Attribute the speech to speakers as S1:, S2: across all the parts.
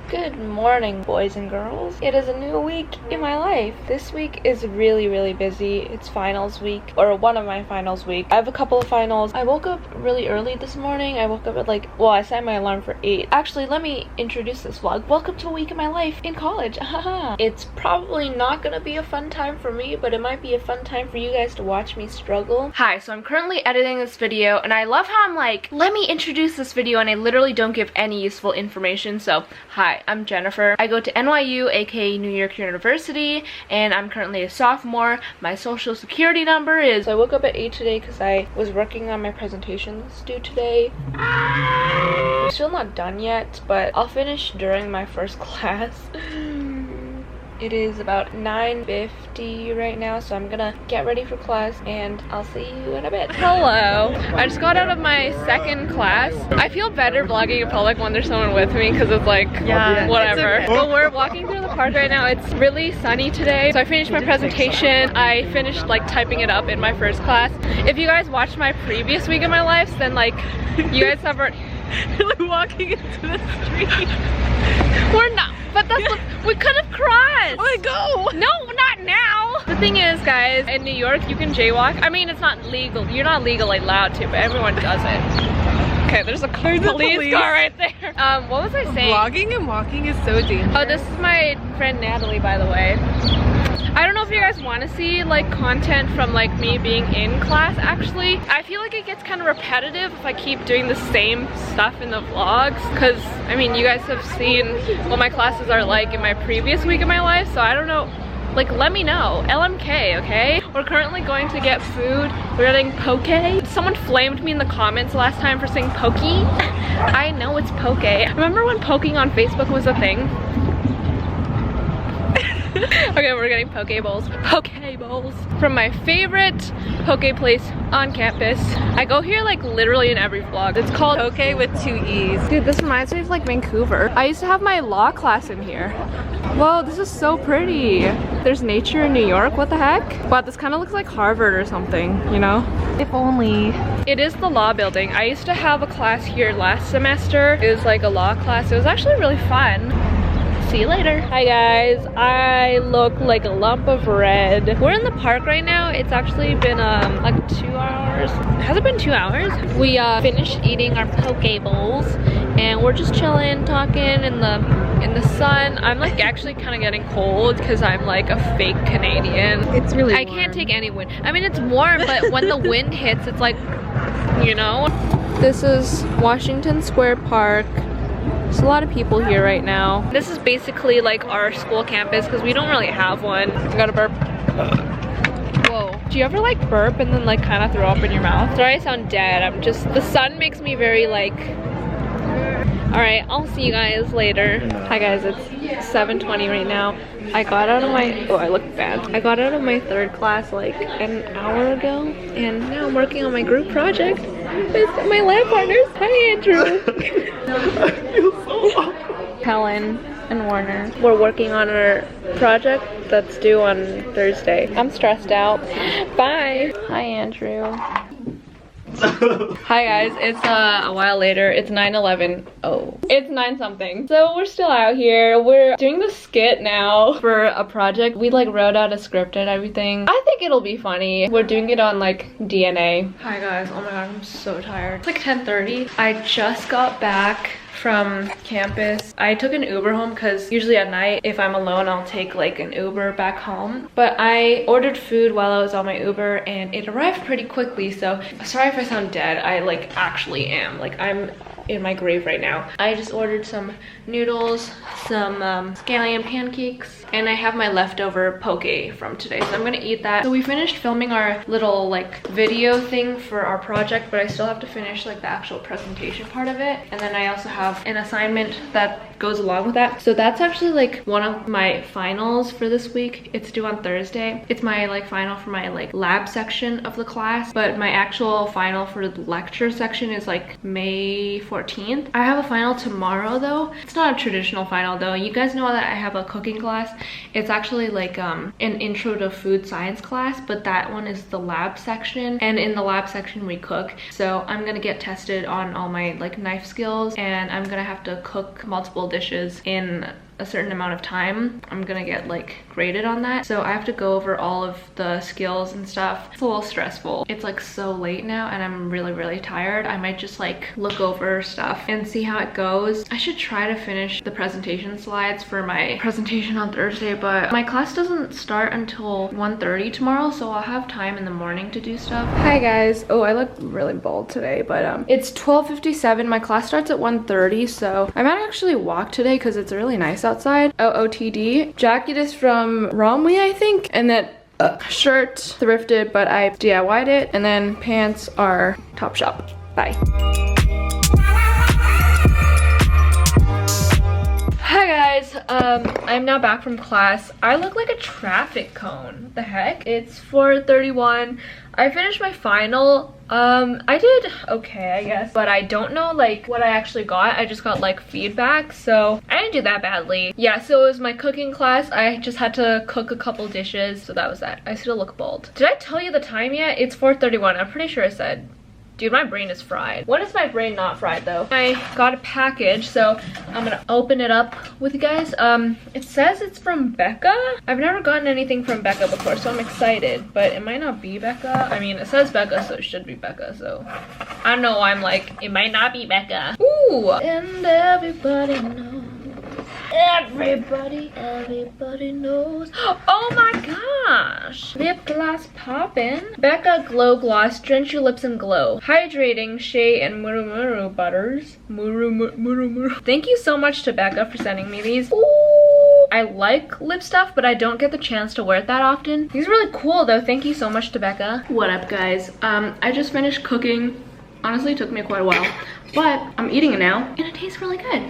S1: Good morning, boys and girls. It is a new week in my life. This week is really busy. It's finals week, or one of my finals week. I have a couple of finals. I woke up really early this morning. I woke up at I set my alarm for 8. Actually, let me introduce this vlog. Welcome to a week in my life in college. It's probably not gonna be a fun time for me, but it might be a fun time for you guys to watch me struggle. Hi, so I'm currently editing this video, and I love how I'm like, let me introduce this video, and I literally don't give any useful information. So, hi, I'm Jennifer. I go to NYU, aka New York University, and I'm currently a sophomore. My social security number is... So I woke up at 8 today because I was working on my presentations due today. I'm still not done yet, but I'll finish during my first class. It is about 9:50 right now, so I'm gonna get ready for class and I'll see you in a bit. Hello. I just got out of my second class. I feel better vlogging in public when there's someone with me because it's like, yeah, whatever. Okay. But we're walking through the park right now. It's really sunny today. So I finished my presentation. I finished like typing it up in my first class. If you guys watched my previous week of my life, then like you guys have already... You're like walking into the street. We're not. But that's we could have crossed. Oh, go. No, not now. The thing is, guys, in New York, you can jaywalk. I mean, it's not legal. You're not legally allowed to, but everyone does it. Okay, there's a police car right there. What was I saying? Vlogging and walking is so dangerous. Oh, this is my friend Natalie, by the way. I don't know if you guys want to see like content from like me being in class. Actually, I feel like it gets kind of repetitive if I keep doing the same stuff in the vlogs, because I mean you guys have seen what my classes are like in my previous week of my life, so I don't know, like let me know. LMK, okay? We're currently going to get food. We're getting poke. Someone flamed me in the comments last time for saying pokey. I know it's poke. Remember when poking on Facebook was a thing? Okay, we're getting poke bowls. Poke bowls from my favorite poke place on campus. I go here like literally in every vlog. It's called Poke with 2 E's. Dude, this reminds me of like Vancouver. I used to have my law class in here. Whoa, this is so pretty. There's nature in New York. What the heck? Wow, this kind of looks like Harvard or something, you know? If only. It is the law building. I used to have a class here last semester. It was like a law class. It was actually really fun. See you later. Hi guys, I look like a lump of red. We're in the park right now. It's actually been like 2 hours. Has it been 2 hours? We finished eating our poke bowls and we're just chilling, talking in the sun. I'm like actually kind of getting cold because I'm like a fake Canadian. It's really warm. I can't take any wind. I mean, it's warm, but when the wind hits, it's like, you know. This is Washington Square Park. There's a lot of people here right now. This is basically like our school campus because we don't really have one. I got a burp. Whoa. Do you ever like burp and then like kind of throw up in your mouth? Sorry I sound dead. The sun makes me very like... Alright, I'll see you guys later. Hi guys, it's 7:20 right now. I got out of my... Oh, I look bad. I got out of my third class like an hour ago. And now I'm working on my group project with my lab partners. Hi, Andrew. I feel so awkward. Helen and Warner. We're working on our project that's due on Thursday. I'm stressed out. Bye. Hi, Andrew. Hi guys, it's a while later. It's 9:11. Oh, it's 9 something. So we're still out here. We're doing the skit now for a project. We like wrote out a script and everything. I think it'll be funny. We're doing it on like DNA. Hi guys, oh my god, I'm so tired. It's like 10:30. I just got back from campus. I took an Uber home because usually at night if I'm alone I'll take like an Uber back home, but I ordered food while I was on my Uber and it arrived pretty quickly, so sorry if I sound dead. I like actually am, like I'm in my grave right now. I just ordered some noodles, some scallion pancakes, and I have my leftover poke from today, so I'm gonna eat that. So we finished filming our little like video thing for our project, but I still have to finish like the actual presentation part of it, and then I also have an assignment that goes along with that. So that's actually like one of my finals for this week. It's due on Thursday. It's my like final for my like lab section of the class, but my actual final for the lecture section is like May 14th. 14th. I have a final tomorrow though. It's not a traditional final though. You guys know that I have a cooking class. It's actually like an intro to food science class, but that one is the lab section, and in the lab section we cook. So I'm gonna get tested on all my like knife skills, and I'm gonna have to cook multiple dishes in a certain amount of time. I'm gonna get like graded on that, so I have to go over all of the skills and stuff. It's a little stressful. It's like so late now and I'm really tired. I might just like look over stuff and see how it goes. I should try to finish the presentation slides for my presentation on Thursday, but my class doesn't start until 1:30 tomorrow, so I'll have time in the morning to do stuff. Hi guys. Oh, I look really bald today, but it's 12:57. My class starts at 1:30, so I might actually walk today because it's really nice outside. OOTD. Jacket is from Romwe, I think, and that shirt thrifted, but I DIY'd it, and then pants are Topshop. Bye. Hi guys, I'm now back from class. I look like a traffic cone. The heck? It's 4:31. I finished my final. I did okay, I guess, but I don't know like what I actually got. I just got like feedback, so I didn't do that badly. Yeah, so it was my cooking class. I just had to cook a couple dishes, so that was that. I still look bald. Did I tell you the time yet? It's 4:31. I'm pretty sure I said. Dude, my brain is fried. When is my brain not fried though? I got a package, so I'm gonna open it up with you guys. It says it's from Becca. I've never gotten anything from Becca before, so I'm excited, but it might not be Becca. I mean, it says Becca, so it should be Becca, so I don't know why I'm like, it might not be Becca. Ooh! And everybody knows. Everybody knows. Oh my gosh! Lip gloss poppin'. Becca Glow Gloss, drench your lips in glow. Hydrating shea and muru butters. Muru. Thank you so much to Becca for sending me these. Ooh! I like lip stuff, but I don't get the chance to wear it that often. These are really cool though. Thank you so much to Becca. What up guys? I just finished cooking. Honestly, it took me quite a while, but I'm eating it now and it tastes really good.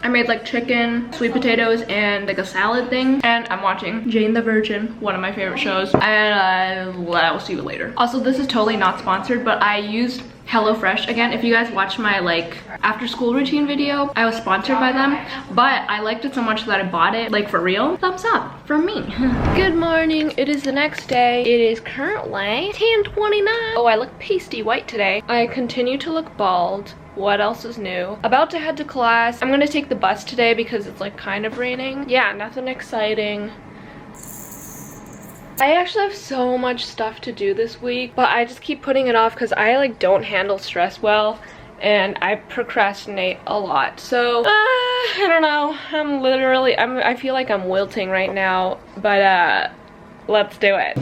S1: I made like chicken, sweet potatoes, and like a salad thing. And I'm watching Jane the Virgin, one of my favorite shows. And I'll see you later. Also, this is totally not sponsored, but I used Hellofresh again. If you guys watched my like after school routine video, I was sponsored by them, but I liked it so much that I bought it, like for real. Thumbs up from me. Good morning. It is the next day. It is currently 10:29. Oh, I look pasty white today. I continue to look bald. What else is new? About to head to class. I'm gonna take the bus today because it's like kind of raining. Yeah, nothing exciting. I actually have so much stuff to do this week, but I just keep putting it off because I like don't handle stress well and I procrastinate a lot. So I don't know. I feel like I'm wilting right now, but let's do it.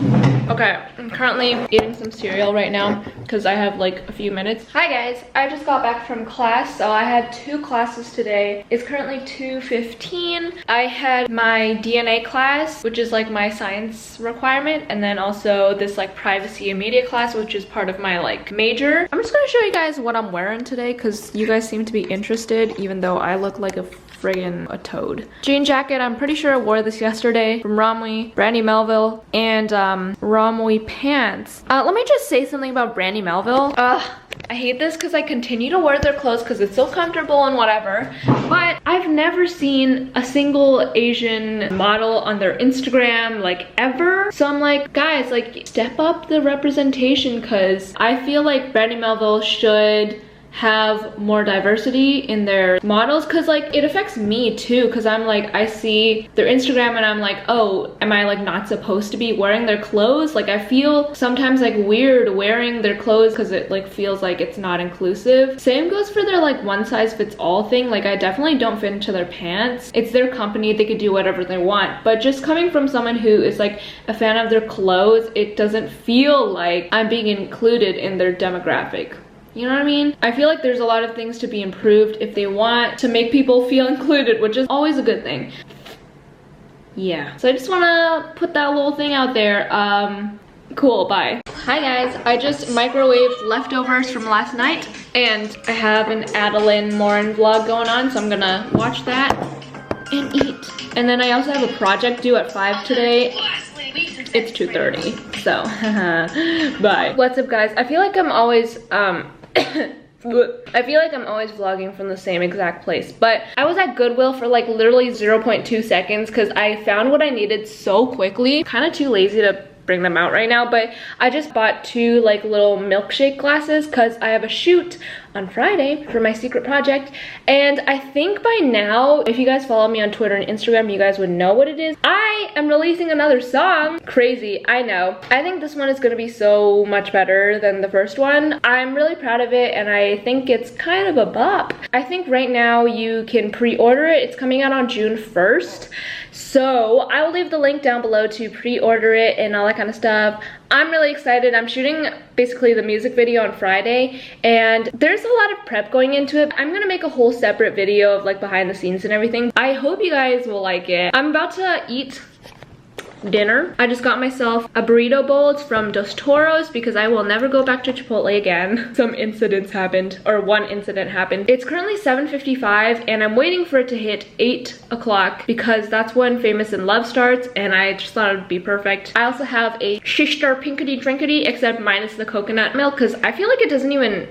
S1: Okay, I'm currently eating some cereal right now because I have like a few minutes. Hi guys, I just got back from class, so I had 2 classes today. It's currently 2:15. I had my DNA class, which is like my science requirement, and then also this like privacy and media class, which is part of my like major. I'm just gonna show you guys what I'm wearing today because you guys seem to be interested, even though I look like a friggin' a toad. Jean jacket, I'm pretty sure I wore this yesterday from Romwe, Brandy Melville, and Romwe pants. Let me just say something about Brandy Melville. I hate this because I continue to wear their clothes because it's so comfortable and whatever, but I've never seen a single Asian model on their Instagram like ever. So I'm like, guys, like step up the representation because I feel like Brandy Melville should have more diversity in their models because like it affects me too because I'm like I see their Instagram and I'm like, oh, am I like not supposed to be wearing their clothes? Like I feel sometimes like weird wearing their clothes because it like feels like it's not inclusive. Same goes for their like one size fits all thing. Like I definitely don't fit into their pants. It's their company, they could do whatever they want, but just coming from someone who is like a fan of their clothes, it doesn't feel like I'm being included in their demographic. You know what I mean? I feel like there's a lot of things to be improved if they want to make people feel included, which is always a good thing. Yeah. So I just want to put that little thing out there. Cool, bye. Hi guys, I just microwaved leftovers from last night and I have an Adeline Lauren vlog going on, so I'm gonna watch that and eat. And then I also have a project due at 5 today. It's 2:30, so bye. What's up guys? I feel like I'm always I feel like I'm always vlogging from the same exact place, but I was at Goodwill for like literally 0.2 seconds because I found what I needed so quickly. Kind of too lazy to bring them out right now, but I just bought 2 like little milkshake glasses because I have a shoot on Friday for my secret project, and I think by now, if you guys follow me on Twitter and Instagram, you guys would know what it is. I am releasing another song. Crazy, I know. I think this one is gonna be so much better than the first one. I'm really proud of it, and I think it's kind of a bop. I think right now you can pre-order it. It's coming out on June 1st. So I will leave the link down below to pre-order it and all that kind of stuff. I'm really excited. I'm shooting basically the music video on Friday, and there's a lot of prep going into it. I'm gonna make a whole separate video of like behind the scenes and everything. I hope you guys will like it. I'm about to eat dinner. I just got myself a burrito bowl. It's from Dos Toros because I will never go back to Chipotle again. Some incidents happened, or one incident happened. It's currently 7:55 and I'm waiting for it to hit 8 o'clock because that's when Famous in Love starts, and I just thought it would be perfect. I also have a shish-star pinkity drinkity, except minus the coconut milk because I feel like it doesn't even,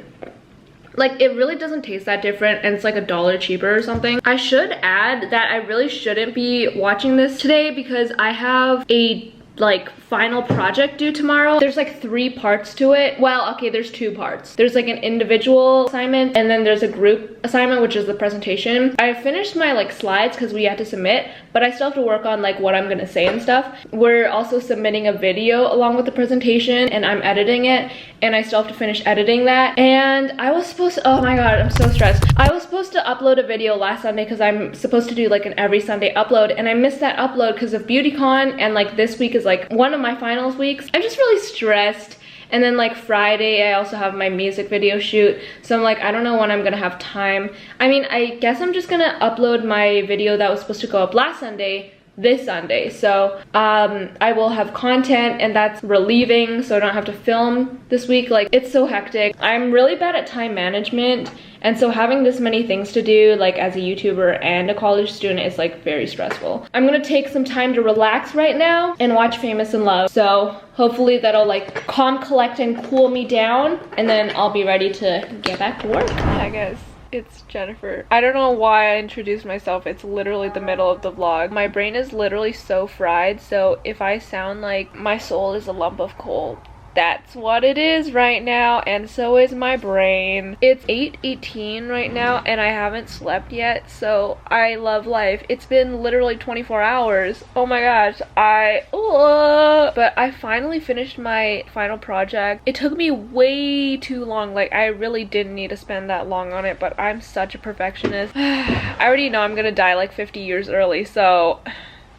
S1: like, it really doesn't taste that different, and it's like $1 cheaper or something. I should add that I really shouldn't be watching this today because I have a like final project due tomorrow. There's like 3 parts to it. Well, okay, there's 2 parts. There's like an individual assignment, and then there's a group assignment, which is the presentation. I finished my like slides because we had to submit, but I still have to work on like what I'm gonna say and stuff. We're also submitting a video along with the presentation, and I'm editing it, and I still have to finish editing that. And I was supposed to, oh my god, I'm so stressed. I was supposed to upload a video last Sunday because I'm supposed to do like an every Sunday upload, and I missed that upload because of BeautyCon, and like this week is like one of my finals weeks. I'm just really stressed. And then like Friday, I also have my music video shoot. So I'm like, I don't know when I'm gonna have time. I mean, I guess I'm just gonna upload my video that was supposed to go up last Sunday this Sunday. So I will have content, and that's relieving, so I don't have to film this week. Like, it's so hectic. I'm really bad at time management, and so having this many things to do, like as a YouTuber and a college student, is like very stressful. I'm gonna take some time to relax right now and watch Famous in Love. So hopefully that'll like calm, collect, and cool me down, and then I'll be ready to get back to work. Hi guys, it's Jennifer. I don't know why I introduced myself. It's literally the middle of the vlog. My brain is literally so fried, so if I sound like my soul is a lump of coal, that's what it is right now, and so is my brain. It's 8:18 right now, and I haven't slept yet, so I love life. It's been literally 24 hours. Oh my gosh, but I finally finished my final project. It took me way too long. Like, I really didn't need to spend that long on it, but I'm such a perfectionist. I already know I'm gonna die like 50 years early, so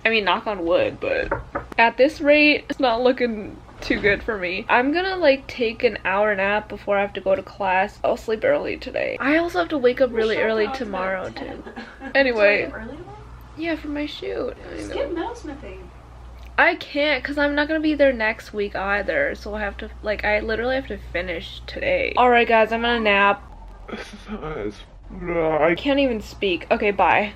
S1: I mean, knock on wood, but at this rate, it's not looking too good for me. I'm gonna like take an hour nap before I have to go to class. I'll sleep early today. I also have to wake up really early tomorrow too. Anyway, yeah, for my shoot.
S2: Skip metalsmithing.
S1: I can't because I'm not gonna be there next week either, so I have to, like, I literally have to finish today. All right guys, I'm gonna nap. I can't even speak. Okay, bye.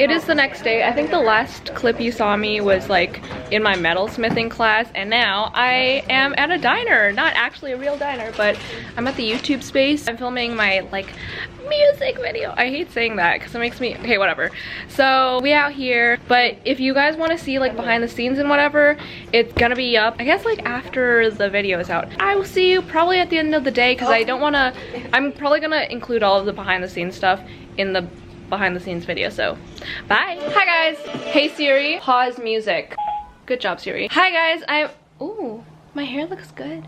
S1: It is the next day. I think the last clip you saw me was like in my metalsmithing class, and now I am at a diner. Not actually a real diner, but I'm at the YouTube space. I'm filming my like music video. I hate saying that because it makes me, okay, whatever. So we out here, but if you guys want to see like behind the scenes and whatever, it's gonna be up, I guess, like after the video is out. I will see you probably at the end of the day because I don't want to, I'm probably gonna include all of the behind the scenes stuff in the behind the scenes video, so bye. Hi guys. Hey Siri, pause music. Good job, Siri. Hi guys, ooh, my hair looks good.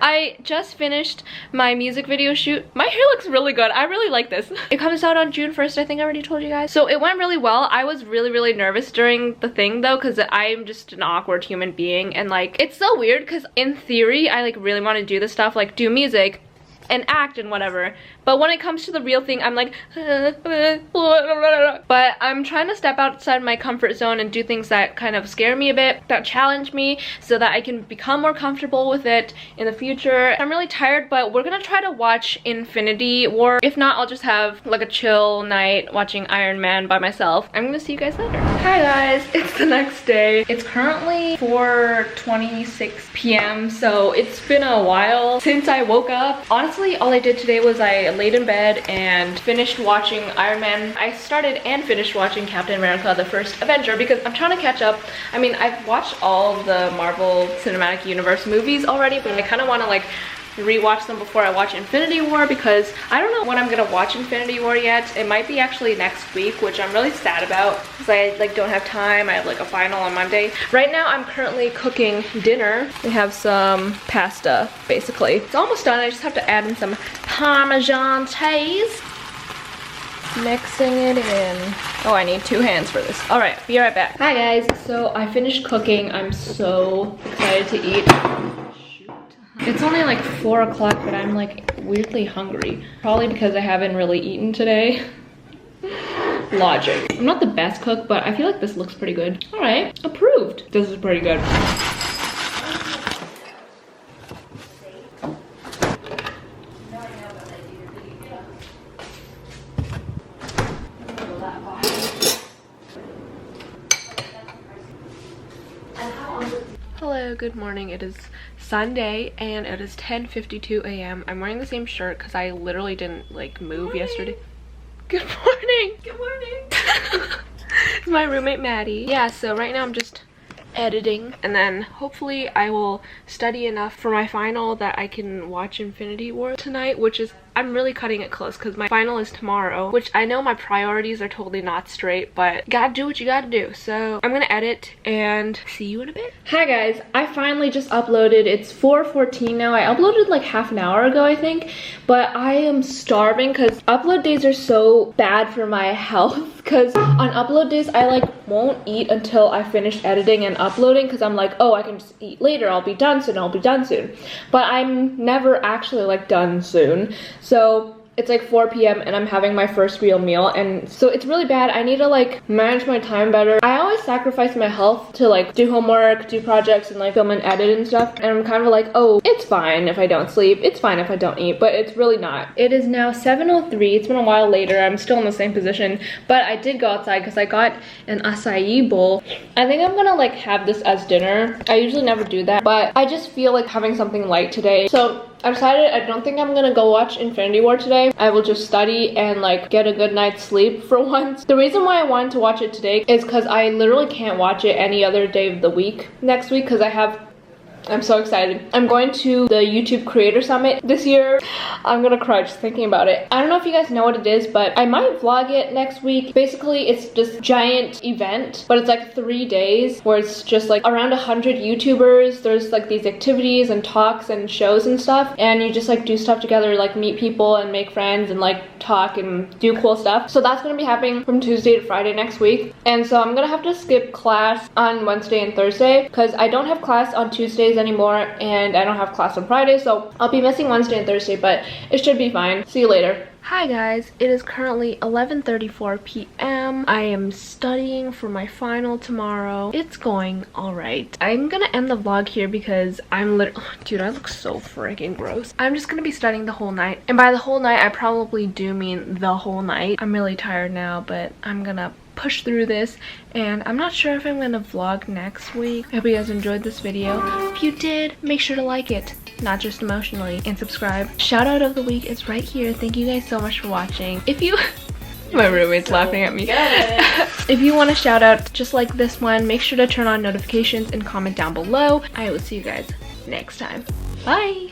S1: I just finished my music video shoot. My hair looks really good. I really like this. It comes out on June 1st, I think I already told you guys. So it went really well. I was really nervous during the thing though, because I'm just an awkward human being, and like, it's so weird because in theory I like really want to do this stuff, like do music, and act and whatever. But when it comes to the real thing, I'm like, but I'm trying to step outside my comfort zone and do things that kind of scare me a bit, that challenge me, so that I can become more comfortable with it in the future. I'm really tired, but we're gonna try to watch Infinity War. If not, I'll just have like a chill night watching Iron Man by myself. I'm gonna see you guys later. Hi guys, it's the next day. It's currently 4:26 p.m. so it's been a while since I woke up. Honestly, all I did today was I laid in bed and finished watching Iron Man. I started and finished watching Captain America: The First Avenger because I'm trying to catch up. I mean, I've watched all of the Marvel Cinematic Universe movies already, but I kind of want to like rewatch them before I watch Infinity War because I don't know when I'm gonna watch Infinity War yet. It might be actually next week, which I'm really sad about because I like don't have time. I have like a final on Monday. Right now I'm currently cooking dinner. We have some pasta basically. It's almost done. I just have to add in some Parmesan cheese. Mixing it in. Oh, I need 2 hands for this. All right, be right back. Hi guys, so I finished cooking. I'm so excited to eat. It's only like 4 o'clock, but I'm like weirdly hungry. Probably because I haven't really eaten today. Logic. I'm not the best cook, but I feel like this looks pretty good. All right, approved. This is pretty good. Hello, good morning. It is Sunday and it is 10:52 a.m. I'm wearing the same shirt because I literally didn't like move yesterday. Good morning. Good morning. It's my roommate Maddie. Yeah, so right now I'm just editing and then hopefully I will study enough for my final that I can watch Infinity War tonight, which is I'm really cutting it close because my final is tomorrow, which I know my priorities are totally not straight, but gotta do what you gotta do. So I'm gonna edit and see you in a bit. Hi guys, I finally just uploaded. It's 4:14 now. I uploaded like half an hour ago, I think, but I am starving because upload days are so bad for my health because on upload days I like won't eat until I finish editing and uploading because I'm like, oh, I can just eat later. I'll be done soon. I'll be done soon. But I'm never actually like done soon. So it's like 4 p.m. and I'm having my first real meal, and so it's really bad. I need to like manage my time better. I always sacrifice my health to like do homework, do projects, and like film and edit and stuff, and I'm kind of like, oh, it's fine if I don't sleep, it's fine if I don't eat, but it's really not. It is now 7:03. It's been a while later. I'm still in the same position, but I did go outside because I got an acai bowl. I think I'm gonna like have this as dinner. I usually never do that, but I just feel like having something light today. So I decided I don't think I'm gonna go watch Infinity War today. I will just study and like get a good night's sleep for once. The reason why I wanted to watch it today is because I literally can't watch it any other day of the week next week because I'm so excited. I'm going to the YouTube Creator Summit this year. I'm gonna cry just thinking about it. I don't know if you guys know what it is, but I might vlog it next week. Basically, it's this giant event, but it's like 3 days where it's just like around 100 YouTubers. There's like these activities and talks and shows and stuff, and you just like do stuff together, like meet people and make friends and like talk and do cool stuff. So that's gonna be happening from Tuesday to Friday next week. And so I'm gonna have to skip class on Wednesday and Thursday because I don't have class on Tuesdays anymore and I don't have class on Friday, so I'll be missing Wednesday and Thursday, but it should be fine. See you later. Hi guys, it is currently 11:34 p.m. I am studying for my final tomorrow. It's going alright. I'm gonna end the vlog here because I'm literally, dude, I look so freaking gross. I'm just gonna be studying the whole night, and by the whole night I probably do mean the whole night. I'm really tired now, but I'm gonna push through this, and I'm not sure if I'm gonna vlog next week. I hope you guys enjoyed this video. If you did, make sure to like it, not just emotionally, and subscribe. Shout out of the week is right here. Thank you guys so much for watching. If you my roommate's laughing at me. If you want a shout out just like this one, make sure to turn on notifications and comment down below. I will see you guys next time. Bye.